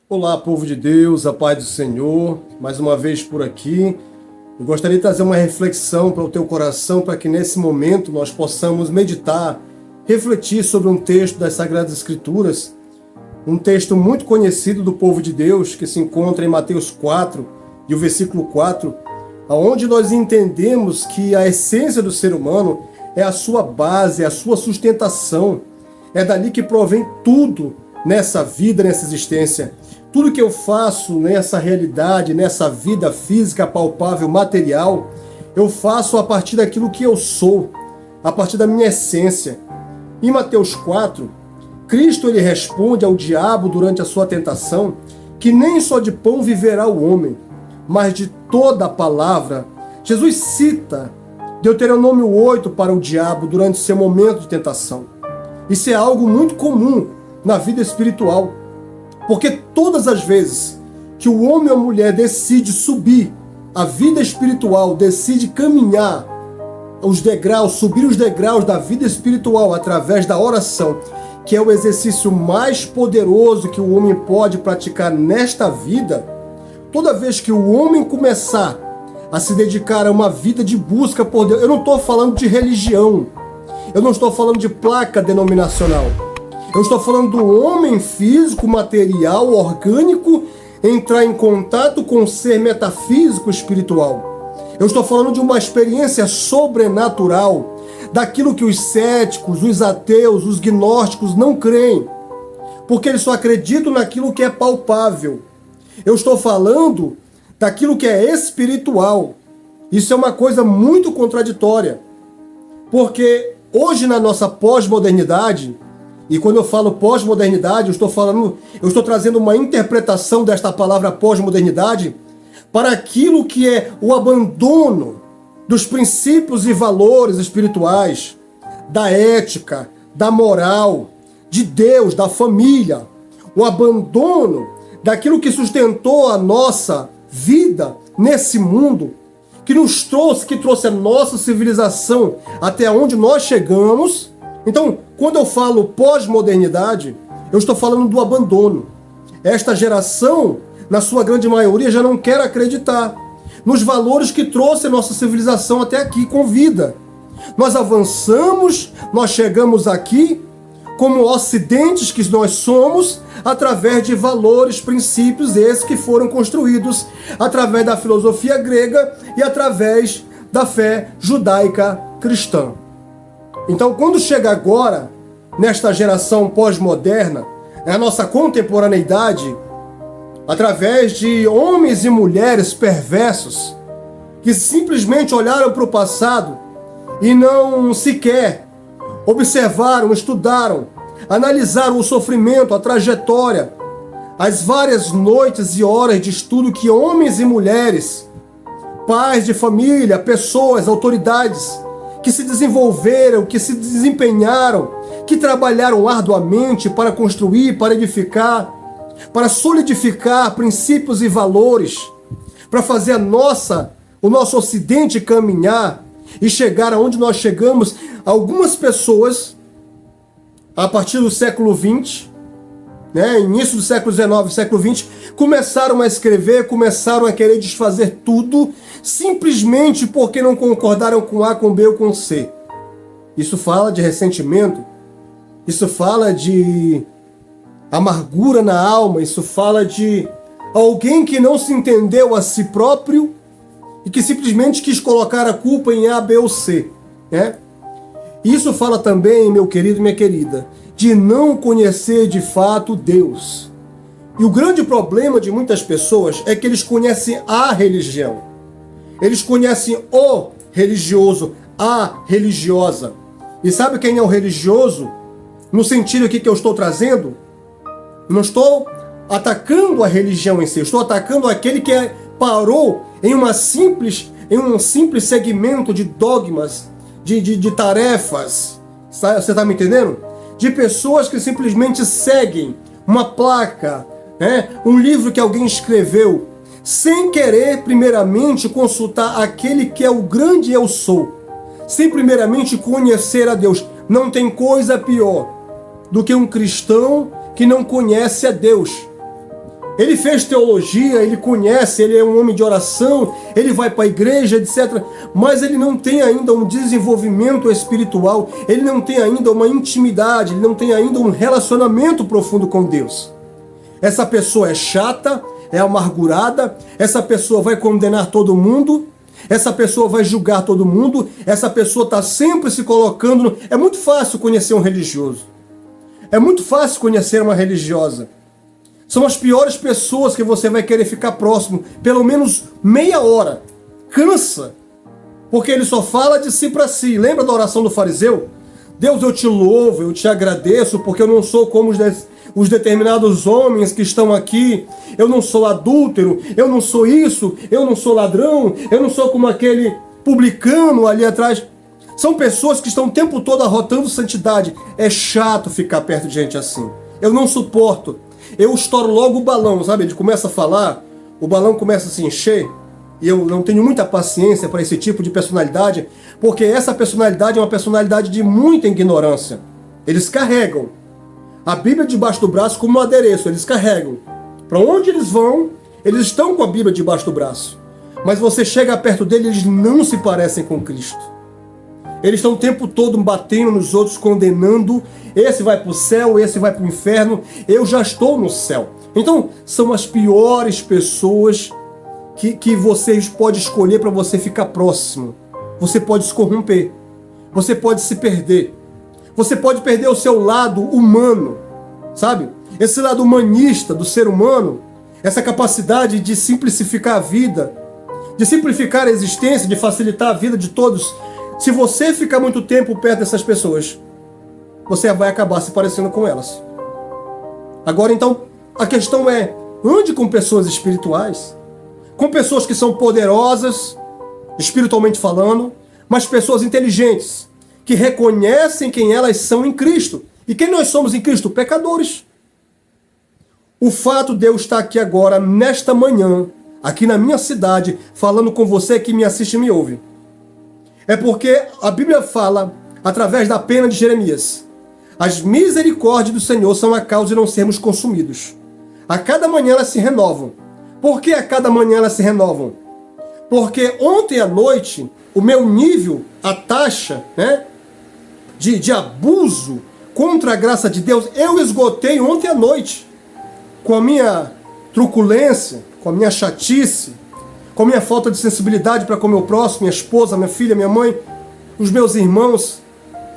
Olá, povo de Deus, a paz do Senhor, mais uma vez por aqui. Eu gostaria de trazer uma reflexão para o teu coração, para que nesse momento nós possamos meditar, refletir sobre um texto das Sagradas Escrituras, um texto muito conhecido do povo de Deus, que se encontra em Mateus 4 e o versículo 4, onde nós entendemos que a essência do ser humano é a sua base, é a sua sustentação, é dali que provém tudo nessa vida, nessa existência. Tudo que eu faço nessa realidade, nessa vida física, palpável, material, eu faço a partir daquilo que eu sou, a partir da minha essência. Em Mateus 4, Cristo ele responde ao diabo durante a sua tentação que nem só de pão viverá o homem, mas de toda a palavra. Jesus cita Deuteronômio 8 para o diabo durante seu momento de tentação. Isso é algo muito comum na vida espiritual. Porque todas as vezes que o homem ou a mulher decide subir a vida espiritual, decide caminhar os degraus, subir os degraus da vida espiritual através da oração, que é o exercício mais poderoso que o homem pode praticar nesta vida, toda vez que o homem começar a se dedicar a uma vida de busca por Deus, eu não estou falando de religião, eu não estou falando de placa denominacional, eu estou falando do homem físico, material, orgânico, entrar em contato com o ser metafísico espiritual. Eu estou falando de uma experiência sobrenatural, daquilo que os céticos, os ateus, os gnósticos não creem, porque eles só acreditam naquilo que é palpável. Eu estou falando daquilo que é espiritual. Isso é uma coisa muito contraditória, porque hoje na nossa pós-modernidade, e quando eu falo pós-modernidade, eu estou trazendo uma interpretação desta palavra pós-modernidade para aquilo que é o abandono dos princípios e valores espirituais, da ética, da moral, de Deus, da família, o abandono daquilo que sustentou a nossa vida nesse mundo, que trouxe a nossa civilização até onde nós chegamos. Então, quando eu falo pós-modernidade, eu estou falando do abandono. Esta geração, na sua grande maioria, já não quer acreditar nos valores que trouxe a nossa civilização até aqui com vida. Nós avançamos, nós chegamos aqui como ocidentes que nós somos, através de valores, princípios esses que foram construídos através da filosofia grega e através da fé judaica cristã. Então, quando chega agora, nesta geração pós-moderna, a nossa contemporaneidade, através de homens e mulheres perversos, que simplesmente olharam para o passado e não sequer observaram, estudaram, analisaram o sofrimento, a trajetória, as várias noites e horas de estudo que homens e mulheres, pais de família, pessoas, autoridades, que se desenvolveram, que se desempenharam, que trabalharam arduamente para construir, para edificar, para solidificar princípios e valores, para fazer o nosso ocidente caminhar e chegar aonde nós chegamos. Algumas pessoas, a partir do século XX, início do século XIX, século XX, começaram a escrever, começaram a querer desfazer tudo, simplesmente porque não concordaram com A, com B ou com C. Isso fala de ressentimento, isso fala de amargura na alma, isso fala de alguém que não se entendeu a si próprio e que simplesmente quis colocar a culpa em A, B ou C. Isso fala também, meu querido e minha querida, de não conhecer de fato Deus. E o grande problema de muitas pessoas é que eles conhecem a religião. Eles conhecem o religioso, a religiosa. E sabe quem é o religioso? No sentido aqui que eu estou trazendo, não estou atacando a religião em si, estou atacando aquele que parou em um simples segmento de dogmas, de tarefas. Você está me entendendo? De pessoas que simplesmente seguem uma placa, um livro que alguém escreveu, sem querer primeiramente consultar aquele que é o grande eu sou, sem primeiramente conhecer a Deus. Não tem coisa pior do que um cristão que não conhece a Deus. Ele fez teologia, ele conhece, ele é um homem de oração, ele vai para a igreja, etc. Mas ele não tem ainda um desenvolvimento espiritual, ele não tem ainda uma intimidade, ele não tem ainda um relacionamento profundo com Deus. Essa pessoa é chata, é amargurada, essa pessoa vai condenar todo mundo, essa pessoa vai julgar todo mundo, essa pessoa está sempre se colocando... É muito fácil conhecer um religioso. É muito fácil conhecer uma religiosa. São as piores pessoas que você vai querer ficar próximo, pelo menos meia hora. Cansa, porque ele só fala de si para si. Lembra da oração do fariseu? Deus, eu te louvo, eu te agradeço, porque eu não sou como os determinados homens que estão aqui. Eu não sou adúltero, eu não sou isso, eu não sou ladrão, eu não sou como aquele publicano ali atrás. São pessoas que estão o tempo todo arrotando santidade. É chato ficar perto de gente assim. Eu não suporto. Eu estouro logo o balão, sabe? Ele começa a falar, o balão começa a se encher, e eu não tenho muita paciência para esse tipo de personalidade, porque essa personalidade é uma personalidade de muita ignorância. Eles carregam a Bíblia debaixo do braço como um adereço, eles carregam. Para onde eles vão, eles estão com a Bíblia debaixo do braço. Mas você chega perto deles, eles não se parecem com Cristo. Eles estão o tempo todo batendo nos outros, condenando. Esse vai para o céu, esse vai para o inferno. Eu já estou no céu. Então, são as piores pessoas que você pode escolher para você ficar próximo. Você pode se corromper. Você pode se perder. Você pode perder o seu lado humano, sabe? Esse lado humanista do ser humano, essa capacidade de simplificar a vida, de simplificar a existência, de facilitar a vida de todos. Se você ficar muito tempo perto dessas pessoas, você vai acabar se parecendo com elas. Agora, então, a questão é, ande com pessoas espirituais, com pessoas que são poderosas, espiritualmente falando, mas pessoas inteligentes, que reconhecem quem elas são em Cristo. E quem nós somos em Cristo? Pecadores. O fato de eu estar aqui agora, nesta manhã, aqui na minha cidade, falando com você que me assiste e me ouve, é porque a Bíblia fala, através da pena de Jeremias, as misericórdias do Senhor são a causa de não sermos consumidos. A cada manhã elas se renovam. Por que a cada manhã elas se renovam? Porque ontem à noite, o meu nível, a taxa, de abuso contra a graça de Deus, eu esgotei ontem à noite. Com a minha truculência, com a minha chatice, com a minha falta de sensibilidade para com o meu próximo, minha esposa, minha filha, minha mãe, os meus irmãos,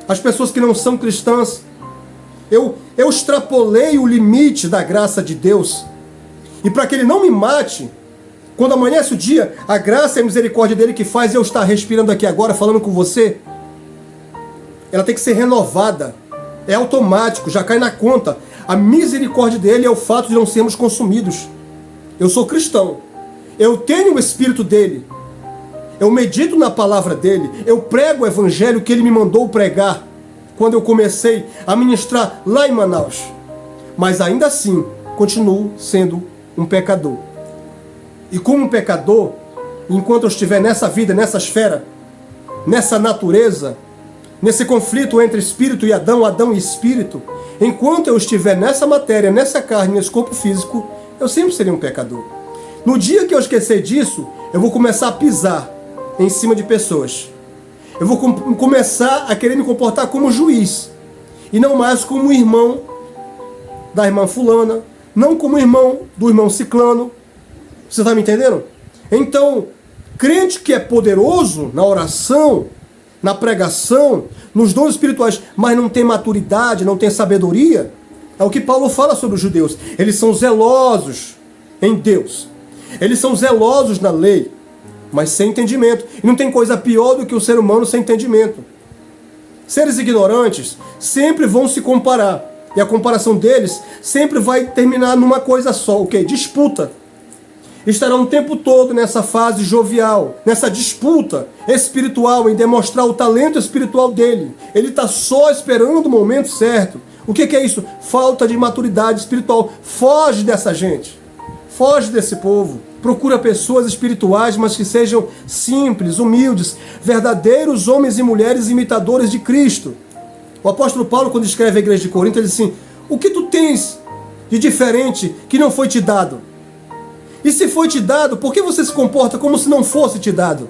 as pessoas que não são cristãs. Eu extrapolei o limite da graça de Deus. E para que Ele não me mate, quando amanhece o dia, a graça e a misericórdia dEle que faz eu estar respirando aqui agora, falando com você, ela tem que ser renovada. É automático, já cai na conta. A misericórdia dEle é o fato de não sermos consumidos. Eu sou cristão. Eu tenho o Espírito dEle. Eu medito na palavra dEle. Eu prego o Evangelho que Ele me mandou pregar quando eu comecei a ministrar lá em Manaus. Mas ainda assim, continuo sendo um pecador. E como um pecador, enquanto eu estiver nessa vida, nessa esfera, nessa natureza, nesse conflito entre Espírito e Adão, Adão e Espírito, enquanto eu estiver nessa matéria, nessa carne, nesse corpo físico, eu sempre serei um pecador. No dia que eu esquecer disso, eu vou começar a pisar em cima de pessoas. Eu vou começar a querer me comportar como juiz. E não mais como irmão da irmã fulana, não como irmão do irmão ciclano. Você está me entendendo? Então, crente que é poderoso na oração, na pregação, nos dons espirituais, mas não tem maturidade, não tem sabedoria, é o que Paulo fala sobre os judeus. Eles são zelosos em Deus. Eles são zelosos na lei, mas sem entendimento. E não tem coisa pior do que o ser humano sem entendimento. Seres ignorantes sempre vão se comparar. E a comparação deles sempre vai terminar numa coisa só. O quê? Disputa. Estarão o tempo todo nessa fase jovial, nessa disputa espiritual, em demonstrar o talento espiritual dele. Ele está só esperando o momento certo. O que é isso? Falta de maturidade espiritual. Foge dessa gente. Foge desse povo. Procura pessoas espirituais, mas que sejam simples, humildes, verdadeiros homens e mulheres imitadores de Cristo. O apóstolo Paulo, quando escreve a igreja de Corinto, ele diz assim: o que tu tens de diferente que não foi te dado? E se foi te dado, por que você se comporta como se não fosse te dado?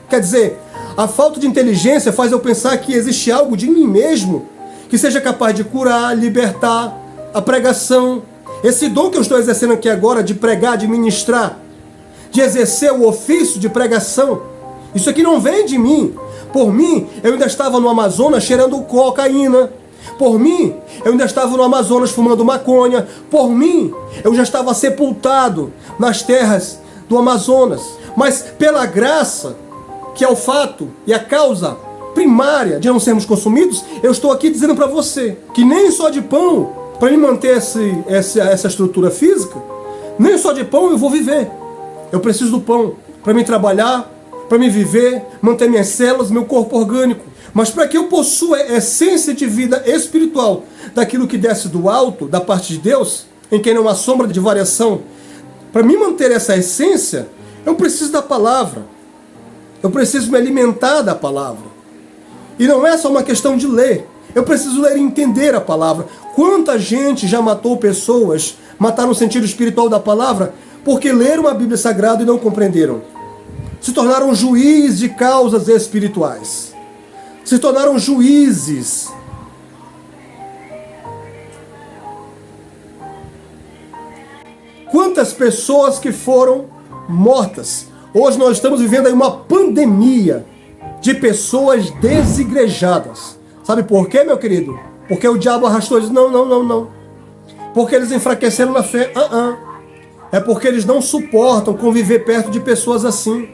Quer dizer, a falta de inteligência faz eu pensar que existe algo de mim mesmo que seja capaz de curar, libertar, a pregação. Esse dom que eu estou exercendo aqui agora de pregar, de ministrar, de exercer o ofício de pregação, isso aqui não vem de mim. Por mim, eu ainda estava no Amazonas cheirando cocaína. Por mim, eu ainda estava no Amazonas fumando maconha. Por mim, eu já estava sepultado nas terras do Amazonas. Mas pela graça, que é o fato e a causa primária de não sermos consumidos, eu estou aqui dizendo para você que nem só de pão, para me manter essa estrutura física, nem só de pão eu vou viver. Eu preciso do pão para me trabalhar, para me viver, manter minhas células, meu corpo orgânico. Mas para que eu possua a essência de vida espiritual daquilo que desce do alto, da parte de Deus, em quem não há sombra de variação, para me manter essa essência, eu preciso da palavra. Eu preciso me alimentar da palavra. E não é só uma questão de ler. Eu preciso ler e entender a palavra. Quanta gente já matou pessoas, mataram no sentido espiritual da palavra, porque leram a Bíblia Sagrada e não compreenderam. Se tornaram juízes de causas espirituais. Se tornaram juízes. Quantas pessoas que foram mortas. Hoje nós estamos vivendo aí uma pandemia de pessoas desigrejadas. Sabe por quê, meu querido? Porque o diabo arrastou eles. Não. Porque eles enfraqueceram na fé. É porque eles não suportam conviver perto de pessoas assim.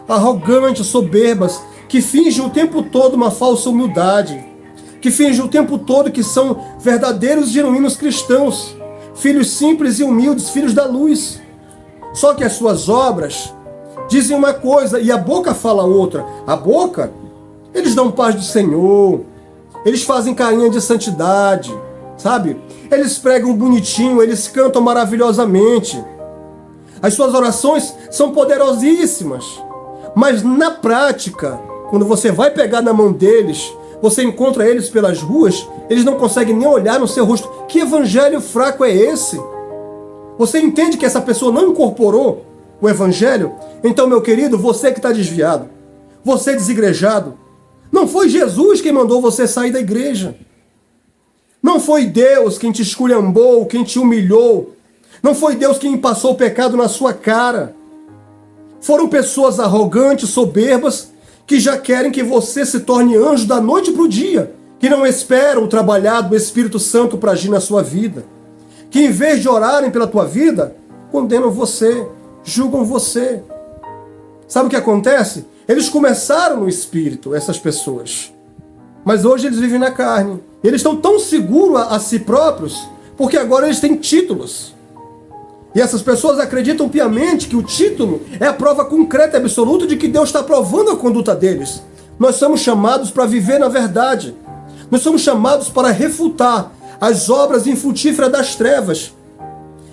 Arrogantes, soberbas, que fingem o tempo todo uma falsa humildade. Que fingem o tempo todo que são verdadeiros e genuínos cristãos. Filhos simples e humildes, filhos da luz. Só que as suas obras dizem uma coisa e a boca fala outra. A boca, eles dão paz do Senhor, eles fazem carinha de santidade, sabe? Eles pregam bonitinho, eles cantam maravilhosamente. As suas orações são poderosíssimas, mas na prática, quando você vai pegar na mão deles, você encontra eles pelas ruas, eles não conseguem nem olhar no seu rosto. Que evangelho fraco é esse? Você entende que essa pessoa não incorporou o evangelho? Então, meu querido, você que está desviado, você desigrejado, não foi Jesus quem mandou você sair da igreja. Não foi Deus quem te esculhambou, quem te humilhou. Não foi Deus quem passou o pecado na sua cara. Foram pessoas arrogantes, soberbas, que já querem que você se torne anjo da noite para o dia, que não esperam o trabalhar do Espírito Santo para agir na sua vida, que em vez de orarem pela tua vida, condenam você, julgam você. Sabe o que acontece? Eles começaram no Espírito, essas pessoas, mas hoje eles vivem na carne. Eles estão tão seguros a si próprios, porque agora eles têm títulos. E essas pessoas acreditam piamente que o título é a prova concreta e absoluta de que Deus está provando a conduta deles. Nós somos chamados para viver na verdade. Nós somos chamados para refutar as obras infrutíferas das trevas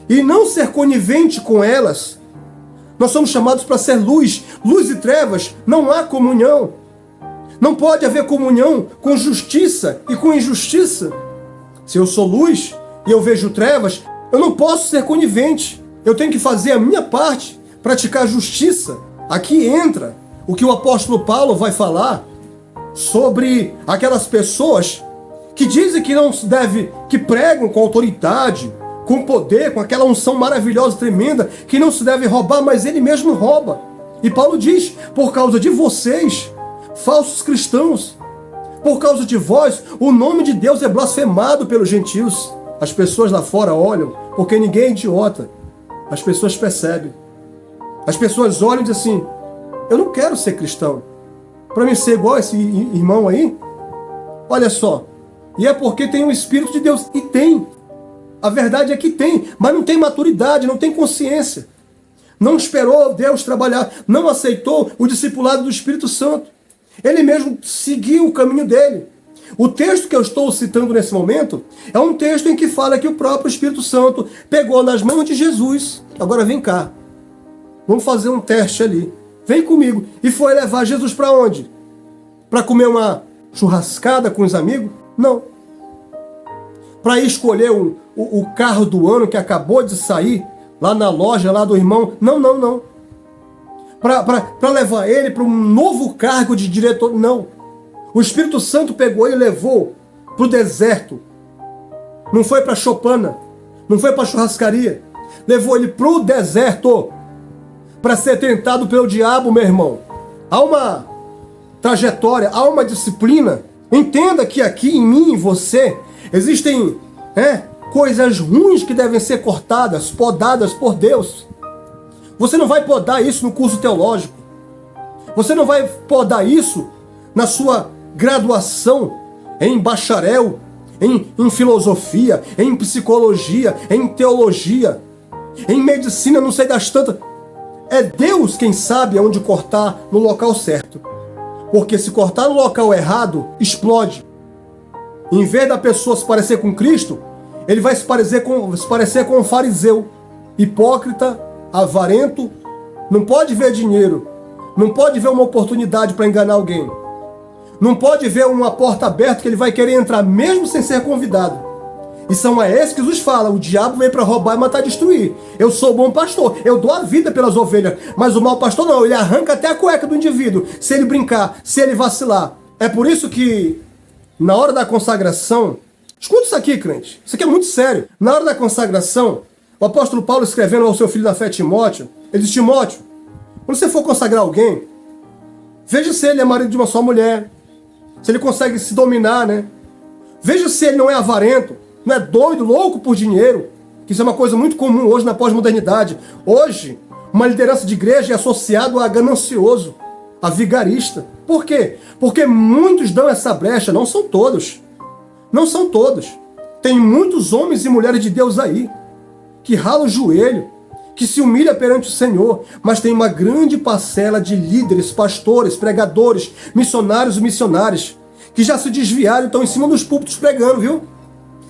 e não ser conivente com elas. Nós somos chamados para ser luz. Luz e trevas, não há comunhão. Não pode haver comunhão com justiça e com injustiça. Se eu sou luz e eu vejo trevas, eu não posso ser conivente. Eu tenho que fazer a minha parte, praticar a justiça. Aqui entra o que o apóstolo Paulo vai falar sobre aquelas pessoas que dizem que não se deve, que pregam com autoridade, com poder, com aquela unção maravilhosa, tremenda, que não se deve roubar, mas ele mesmo rouba. E Paulo diz, por causa de vocês, falsos cristãos, por causa de vós, o nome de Deus é blasfemado pelos gentios. As pessoas lá fora olham, porque ninguém é idiota. As pessoas percebem. As pessoas olham e dizem assim, eu não quero ser cristão. Para mim ser igual a esse irmão aí? Olha só. E é porque tem o Espírito de Deus. E tem. A verdade é que tem. Mas não tem maturidade, não tem consciência. Não esperou Deus trabalhar. Não aceitou o discipulado do Espírito Santo. Ele mesmo seguiu o caminho dele. O texto que eu estou citando nesse momento é um texto em que fala que o próprio Espírito Santo pegou nas mãos de Jesus. Agora vem cá. Vamos fazer um teste ali. Vem comigo. E foi levar Jesus para onde? Para comer uma churrascada com os amigos? Não. Para ir escolher o carro do ano que acabou de sair lá na loja, lá do irmão. Não, não, não. Para levar ele para um novo cargo de diretor. Não. O Espírito Santo pegou ele e levou para o deserto. Não foi para Chopana. Não foi para churrascaria. Levou ele para o deserto para ser tentado pelo diabo, meu irmão. Há uma trajetória, há uma disciplina. Entenda que aqui em mim e você existem coisas ruins que devem ser cortadas, podadas por Deus. Você não vai podar isso no curso teológico. Você não vai podar isso na sua graduação em bacharel, em filosofia, em psicologia, em teologia, em medicina, não sei das tantas. É Deus quem sabe aonde cortar no local certo. Porque se cortar no local errado, explode. Em vez da pessoa se parecer com Cristo, ele vai se parecer com um fariseu, hipócrita, avarento, não pode ver dinheiro, não pode ver uma oportunidade para enganar alguém, não pode ver uma porta aberta que ele vai querer entrar mesmo sem ser convidado. E são a esses que Jesus fala: o diabo veio para roubar, matar e destruir. Eu sou o bom pastor, eu dou a vida pelas ovelhas, mas o mau pastor não, ele arranca até a cueca do indivíduo, se ele brincar, se ele vacilar. É por isso que na hora da consagração, escuta isso aqui, crente, isso aqui é muito sério. Na hora da consagração, o apóstolo Paulo, escrevendo ao seu filho da fé Timóteo, ele diz: Timóteo, quando você for consagrar alguém, veja se ele é marido de uma só mulher, se ele consegue se dominar, né? Veja se ele não é avarento, não é doido, louco por dinheiro, que isso é uma coisa muito comum hoje na pós-modernidade. Hoje, uma liderança de igreja é associado a ganancioso, a vigarista. Por quê? Porque muitos dão essa brecha, não são todos. Não são todos. Tem muitos homens e mulheres de Deus aí, que rala o joelho, que se humilha perante o Senhor, mas tem uma grande parcela de líderes, pastores, pregadores, missionários e missionárias, que já se desviaram e estão em cima dos púlpitos pregando, viu?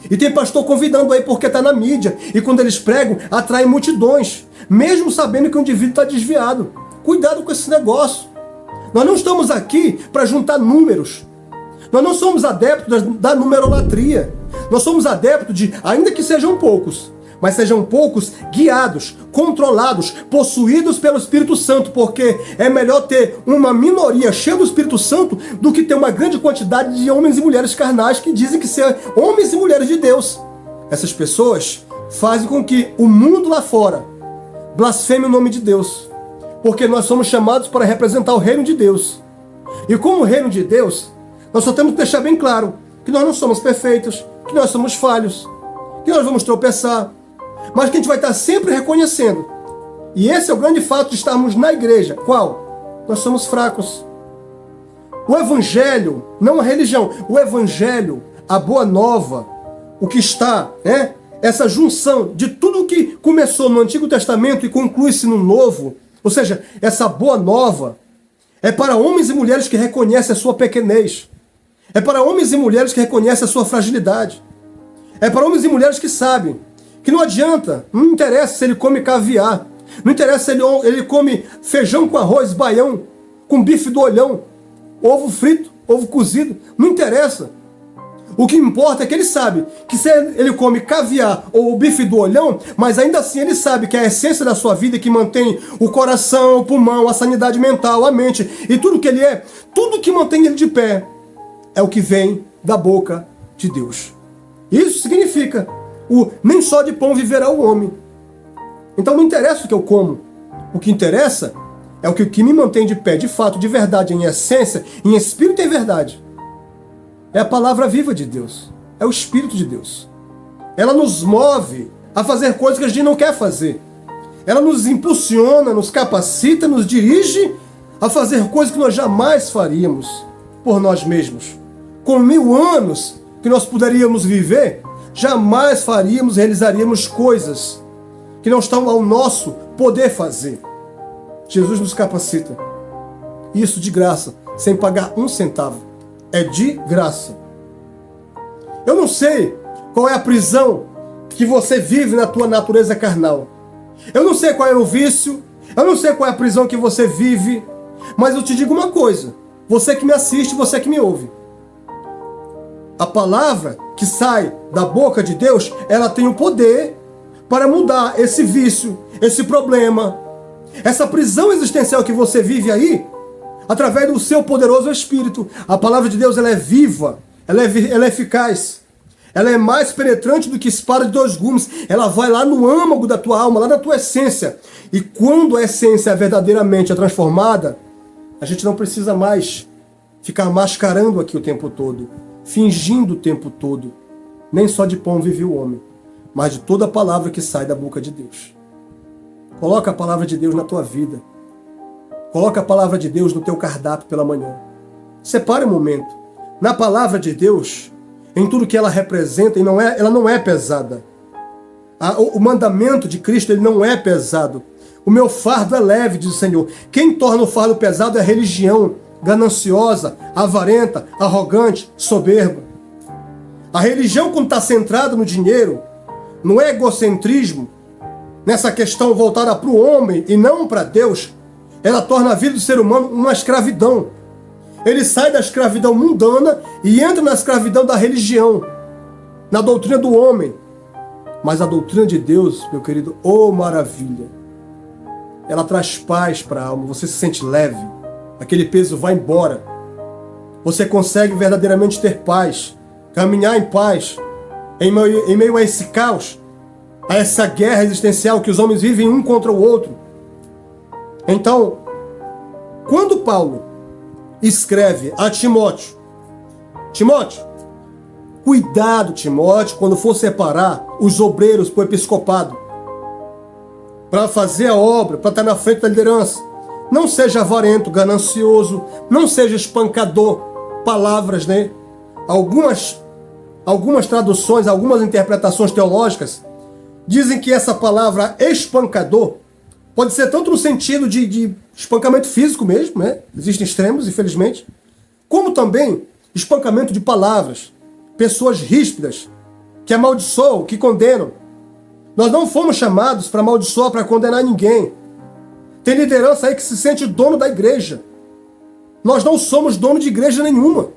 E tem pastor convidando aí porque está na mídia, e quando eles pregam, atraem multidões, mesmo sabendo que o indivíduo está desviado. Cuidado com esse negócio. Nós não estamos aqui para juntar números. Nós não somos adeptos da numerolatria. Nós somos adeptos de, ainda que sejam poucos, mas sejam poucos guiados, controlados, possuídos pelo Espírito Santo, porque é melhor ter uma minoria cheia do Espírito Santo do que ter uma grande quantidade de homens e mulheres carnais que dizem que ser homens e mulheres de Deus. Essas pessoas fazem com que o mundo lá fora blasfeme o nome de Deus, porque nós somos chamados para representar o reino de Deus. E como reino de Deus, nós só temos que deixar bem claro que nós não somos perfeitos, que nós somos falhos, que nós vamos tropeçar, mas que a gente vai estar sempre reconhecendo. E esse é o grande fato de estarmos na igreja. Qual? Nós somos fracos. O Evangelho, não a religião, o Evangelho, a boa nova, o que está, essa junção de tudo o que começou no Antigo Testamento e conclui-se no Novo, ou seja, essa boa nova, é para homens e mulheres que reconhecem a sua pequenez. É para homens e mulheres que reconhecem a sua fragilidade. É para homens e mulheres que sabem que não adianta, não interessa se ele come caviar, não interessa se ele come feijão com arroz, baião, com bife do olhão, ovo frito, ovo cozido, não interessa. O que importa é que ele sabe que se ele come caviar ou o bife do olhão, mas ainda assim ele sabe que a essência da sua vida que mantém o coração, o pulmão, a sanidade mental, a mente e tudo que ele é, tudo que mantém ele de pé é o que vem da boca de Deus. Isso significa nem só de pão viverá o homem. Então não interessa o que eu como. O que interessa é o que me mantém de pé, de fato, de verdade, em essência, em espírito e em verdade. É a palavra viva de Deus. É o Espírito de Deus. Ela nos move a fazer coisas que a gente não quer fazer. Ela nos impulsiona, nos capacita, nos dirige a fazer coisas que nós jamais faríamos por nós mesmos. Com 1000 anos que nós poderíamos viver, jamais faríamos, realizaríamos coisas que não estão ao nosso poder fazer. Jesus nos capacita. Isso de graça, sem pagar 1 centavo. É de graça. Eu não sei qual é a prisão que você vive na tua natureza carnal. Eu não sei qual é o vício. Eu não sei qual é a prisão que você vive. Mas eu te digo uma coisa. Você que me assiste, você que me ouve. A palavra que sai da boca de Deus, ela tem o poder para mudar esse vício, esse problema, essa prisão existencial que você vive aí, através do seu poderoso Espírito. A palavra de Deus, ela é viva, ela é eficaz, ela é mais penetrante do que espada de dois gumes. Ela vai lá no âmago da tua alma, lá na tua essência. E quando a essência verdadeiramente é transformada, a gente não precisa mais ficar mascarando aqui o tempo todo, fingindo o tempo todo. Nem só de pão vive o homem, mas de toda a palavra que sai da boca de Deus. Coloca a palavra de Deus na tua vida. Coloca a palavra de Deus no teu cardápio pela manhã. Separe um momento. Na palavra de Deus, em tudo que ela representa, ela não é pesada. O mandamento de Cristo, ele não é pesado. O meu fardo é leve, diz o Senhor. Quem torna o fardo pesado é a religião gananciosa, avarenta, arrogante, soberba. A religião, quando está centrada no dinheiro, no egocentrismo, nessa questão voltada para o homem e não para Deus, ela torna a vida do ser humano uma escravidão. Ele sai da escravidão mundana e entra na escravidão da religião, na doutrina do homem. Mas a doutrina de Deus, meu querido, oh maravilha! Ela traz paz para a alma, você se sente leve, aquele peso vai embora. Você consegue verdadeiramente ter paz, caminhar em paz, em meio a esse caos, a essa guerra existencial que os homens vivem um contra o outro. Então, quando Paulo escreve a Timóteo, cuidado, Timóteo, quando for separar os obreiros para o episcopado, para fazer a obra, para estar na frente da liderança, não seja avarento, ganancioso, não seja espancador. Palavras, né? Algumas traduções, algumas interpretações teológicas dizem que essa palavra espancador pode ser tanto no sentido de espancamento físico mesmo, né? Existem extremos, infelizmente, como também espancamento de palavras, pessoas ríspidas, que amaldiçoam, que condenam. Nós não fomos chamados para amaldiçoar, para condenar ninguém. Tem liderança aí que se sente dono da igreja. Nós não somos dono de igreja nenhuma.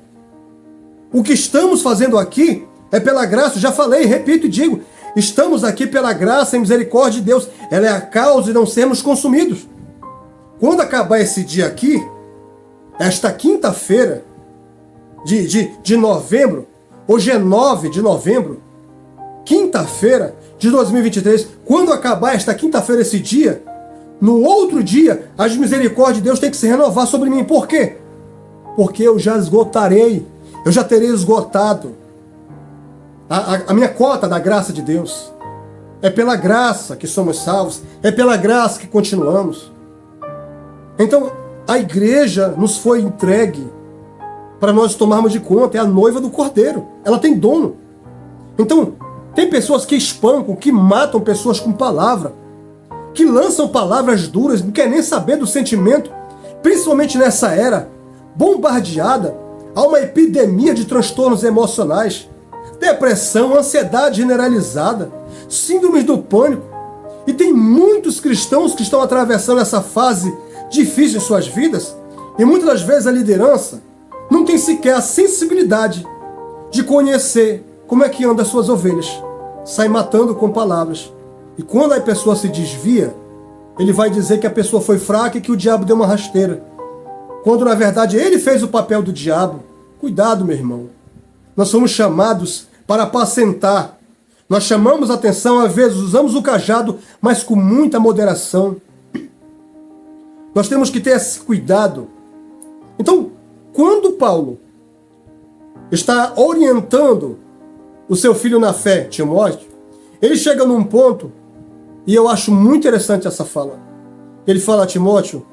O que estamos fazendo aqui é pela graça, já falei, repito e digo, estamos aqui pela graça e misericórdia de Deus. Ela é a causa de não sermos consumidos. Quando acabar esse dia aqui, esta quinta-feira de novembro, hoje é 9 de novembro, quinta-feira de 2023, quando acabar esta quinta-feira, esse dia, no outro dia, as misericórdias de Deus têm que se renovar sobre mim. Por quê? Porque eu já esgotarei, eu já terei esgotado a minha cota da graça de Deus. É pela graça que somos salvos, é pela graça que continuamos. Então, a igreja nos foi entregue para nós tomarmos de conta, é a noiva do Cordeiro, ela tem dono. Então, tem pessoas que espancam, que matam pessoas com palavra, que lançam palavras duras, não quer nem saber do sentimento, principalmente nessa era bombardeada, há uma epidemia de transtornos emocionais, depressão, ansiedade generalizada, síndromes do pânico, e tem muitos cristãos que estão atravessando essa fase difícil em suas vidas, e muitas das vezes a liderança não tem sequer a sensibilidade de conhecer como é que andam as suas ovelhas, sai matando com palavras. E quando a pessoa se desvia, ele vai dizer que a pessoa foi fraca e que o diabo deu uma rasteira. Quando na verdade ele fez o papel do diabo. Cuidado, meu irmão. Nós somos chamados para apacentar. Nós chamamos a atenção, às vezes usamos o cajado, mas com muita moderação. Nós temos que ter esse cuidado. Então, quando Paulo está orientando o seu filho na fé, Timóteo, ele chega num ponto, e eu acho muito interessante essa fala. Ele fala a Timóteo,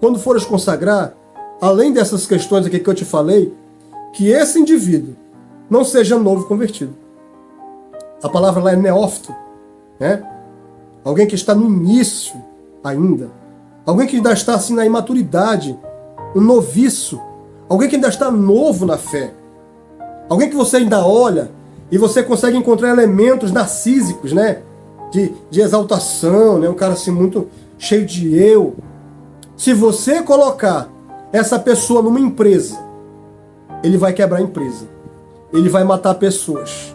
quando fores consagrar, além dessas questões aqui que eu te falei, que esse indivíduo não seja novo convertido. A palavra lá é neófito, né? Alguém que está no início ainda. Alguém que ainda está assim na imaturidade, um noviço. Alguém que ainda está novo na fé. Alguém que você ainda olha e você consegue encontrar elementos narcísicos, né? De exaltação, né? Um cara assim muito cheio de eu. Se você colocar essa pessoa numa empresa, ele vai quebrar a empresa. Ele vai matar pessoas.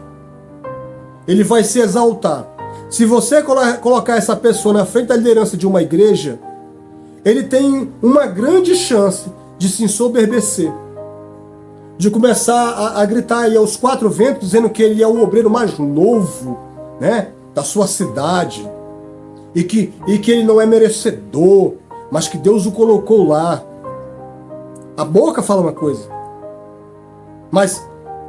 Ele vai se exaltar. Se você colocar essa pessoa na frente da liderança de uma igreja, ele tem uma grande chance de se ensoberbecer, de começar a gritar aí aos quatro ventos, dizendo que ele é o obreiro mais novo, né, da sua cidade, e que ele não é merecedor, mas que Deus o colocou lá. A boca fala uma coisa, mas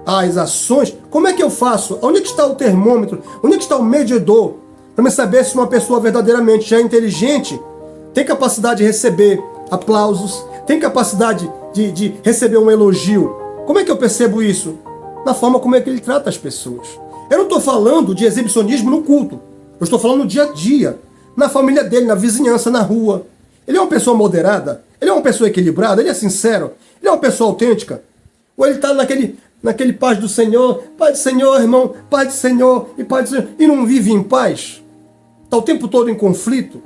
as ações, como é que eu faço? Onde é que está o termômetro? Onde é que está o medidor? Para me saber se uma pessoa verdadeiramente já é inteligente, tem capacidade de receber aplausos, tem capacidade de receber um elogio. Como é que eu percebo isso? Na forma como é que ele trata as pessoas. Eu não estou falando de exibicionismo no culto. Eu estou falando no dia a dia, na família dele, na vizinhança, na rua. Ele é uma pessoa moderada? Ele é uma pessoa equilibrada? Ele é sincero? Ele é uma pessoa autêntica? Ou ele está naquele paz do Senhor, irmão, paz do Senhor, e não vive em paz? Está o tempo todo em conflito?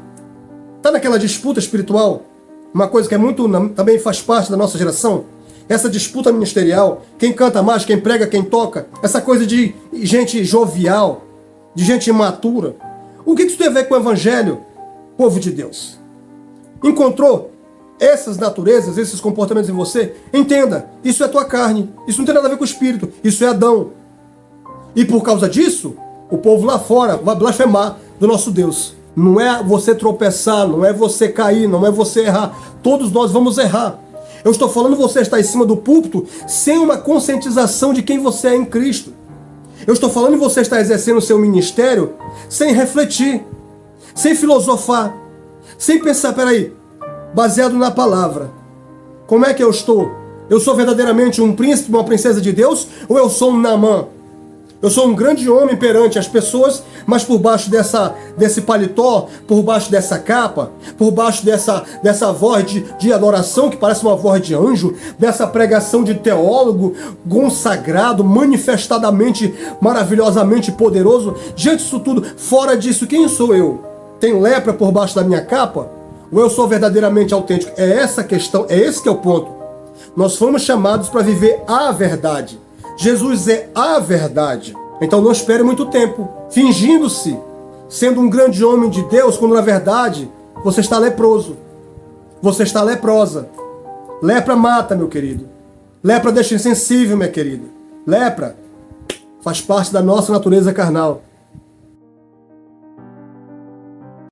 Está naquela disputa espiritual? Uma coisa que é muito, também faz parte da nossa geração, essa disputa ministerial, quem canta mais, quem prega, quem toca, essa coisa de gente jovial, de gente imatura. O que isso tem a ver com o evangelho, povo de Deus? Encontrou essas naturezas, esses comportamentos em você? Entenda, isso é tua carne, isso não tem nada a ver com o espírito, isso é Adão. E por causa disso, o povo lá fora vai blasfemar do nosso Deus. Não é você tropeçar, não é você cair, não é você errar. Todos nós vamos errar. Eu estou falando você estar em cima do púlpito sem uma conscientização de quem você é em Cristo. Eu estou falando você estar exercendo o seu ministério sem refletir, sem filosofar, sem pensar, peraí, baseado na palavra. Como é que eu estou? Eu sou verdadeiramente um príncipe, uma princesa de Deus, ou eu sou um Naamã? Eu sou um grande homem perante as pessoas, mas por baixo desse paletó, por baixo dessa capa, por baixo dessa voz de adoração, que parece uma voz de anjo, dessa pregação de teólogo consagrado, manifestadamente, maravilhosamente poderoso, diante disso tudo, fora disso, quem sou eu? Tenho lepra por baixo da minha capa? Ou eu sou verdadeiramente autêntico? É essa a questão, é esse que é o ponto. Nós fomos chamados para viver a verdade. Jesus é a verdade. Então não espere muito tempo, fingindo-se, sendo um grande homem de Deus, quando na verdade você está leproso. Você está leprosa. Lepra mata, meu querido. Lepra deixa insensível, minha querida. Lepra faz parte da nossa natureza carnal.